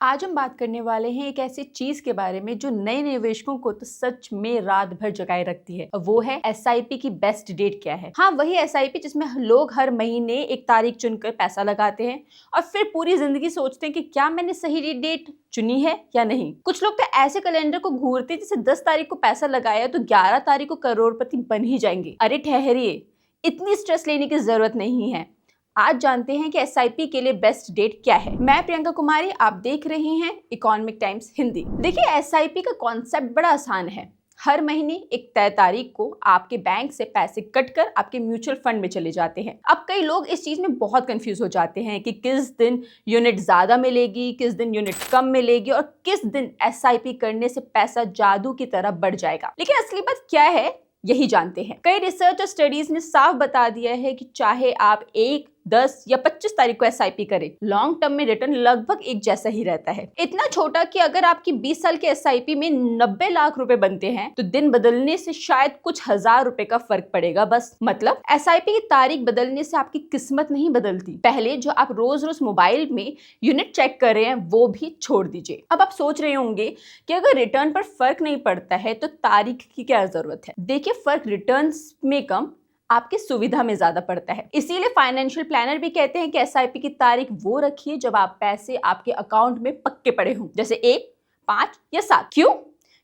आज हम बात करने वाले हैं एक ऐसी चीज के बारे में जो नए निवेशकों को तो सच में रात भर जगाए रखती है। वो है एसआईपी की बेस्ट डेट क्या है। हाँ, वही एसआईपी जिसमें लोग हर महीने एक तारीख चुनकर पैसा लगाते हैं और फिर पूरी जिंदगी सोचते हैं कि क्या मैंने सही डेट चुनी है या नहीं। कुछ लोग तो ऐसे कैलेंडर को घूरते हैं जैसे 10 तारीख को पैसा लगाया तो 11 तारीख को करोड़पति बन ही जाएंगे। अरे ठहरिए, इतनी स्ट्रेस लेने की जरूरत नहीं है। आज जानते हैं कि एसआईपी के लिए बेस्ट डेट क्या है। मैं प्रियंका कुमारी, आप देख रहे हैं इकोनॉमिक टाइम्स हिंदी। देखिए, एसआईपी का कॉन्सेप्ट बड़ा आसान है। हर महीने एक तय तारीख को आपके बैंक से पैसे कटकर आपके म्यूचुअल फंड में चले जाते हैं। अब कई लोग इस चीज में बहुत कंफ्यूज हो जाते हैं कि किस दिन यूनिट ज्यादा मिलेगी, किस दिन यूनिट कम मिलेगी और किस दिन एसआईपी करने से पैसा जादू की तरह बढ़ जाएगा। लेकिन असली बात क्या है, यही जानते हैं। कई रिसर्च और स्टडीज ने साफ बता दिया है कि चाहे आप 1, 10 या 25 तारीख को एसआईपी करें, लॉन्ग टर्म में रिटर्न लगभग एक जैसा ही रहता है। इतना छोटा कि अगर आपकी 20 साल के एसआईपी में 90 लाख रुपए बनते हैं तो दिन बदलने से शायद कुछ हजार रुपए का फर्क पड़ेगा बस। मतलब एसआईपी की तारीख बदलने से आपकी किस्मत नहीं बदलती। पहले जो आप रोज रोज मोबाइल में यूनिट चेक कर रहे हैं वो भी छोड़ दीजिए। अब आप सोच रहे होंगे कि अगर रिटर्न पर फर्क नहीं पड़ता है तो तारीख की क्या जरूरत है। देखिए, फर्क रिटर्न्स में कम, आपकी सुविधा में ज्यादा पड़ता है। इसीलिए फाइनेंशियल प्लानर भी कहते हैं कि एसआईपी की तारीख वो रखिए जब आप पैसे आपके अकाउंट में पक्के पड़े हों, जैसे 1, 5 या 7। क्यों?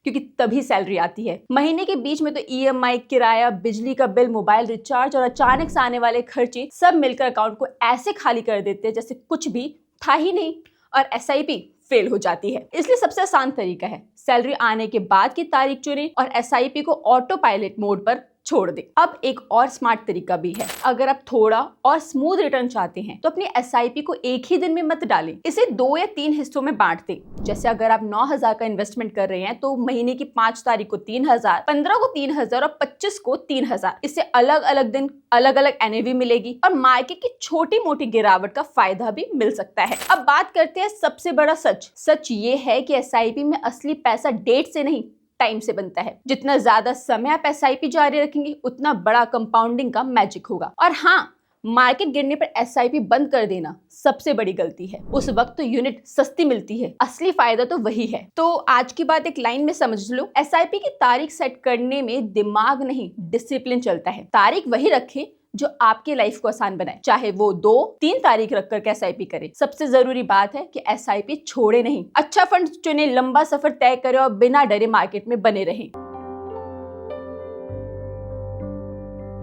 क्योंकि तभी सैलरी आती है। महीने के बीच में तो ईएमआई, किराया, बिजली का बिल, मोबाइल रिचार्ज और अचानक से आने वाले खर्चे सब मिलकर अकाउंट को ऐसे खाली कर देते हैं जैसे कुछ भी था ही नहीं और एसआईपी फेल हो जाती है। इसलिए सबसे आसान तरीका है सैलरी आने के बाद की तारीख चुनें और एसआईपी को ऑटो पायलट मोड पर छोड़ दे। अब एक और स्मार्ट तरीका भी है। अगर आप थोड़ा और स्मूथ रिटर्न चाहते हैं तो अपनी एसआईपी को एक ही दिन में मत डालें, इसे 2 या 3 हिस्सों में बांट दें। जैसे अगर आप 9,000 का इन्वेस्टमेंट कर रहे हैं तो महीने की 5 तारीख को 3,000, 15 को 3,000 और 25 को 3,000। इससे अलग अलग दिन अलग अलग एनएवी मिलेगी और मार्केट की छोटी मोटी गिरावट का फायदा भी मिल सकता है। अब बात करते हैं सबसे बड़ा सच ये है कि एसआईपी में असली पैसा डेट से नहीं, टाइम से बनता है। जितना ज्यादा समय आप एसआईपी जारी रखेंगे उतना बड़ा कंपाउंडिंग का मैजिक होगा। और हाँ, मार्केट गिरने पर एसआईपी बंद कर देना सबसे बड़ी गलती है। उस वक्त तो यूनिट सस्ती मिलती है, असली फायदा तो वही है। तो आज की बात एक लाइन में समझ लो, एसआईपी की तारीख सेट करने में दिमाग नहीं, डिसिप्लिन चलता है। तारीख वही रखें जो आपकी लाइफ को आसान बनाए, चाहे वो 2, 3 तारीख रखकर एसआईपी करे। सबसे जरूरी बात है कि एसआईपी छोड़े नहीं, अच्छा फंड चुने, लंबा सफर तय करे और बिना डरे मार्केट में बने रहें।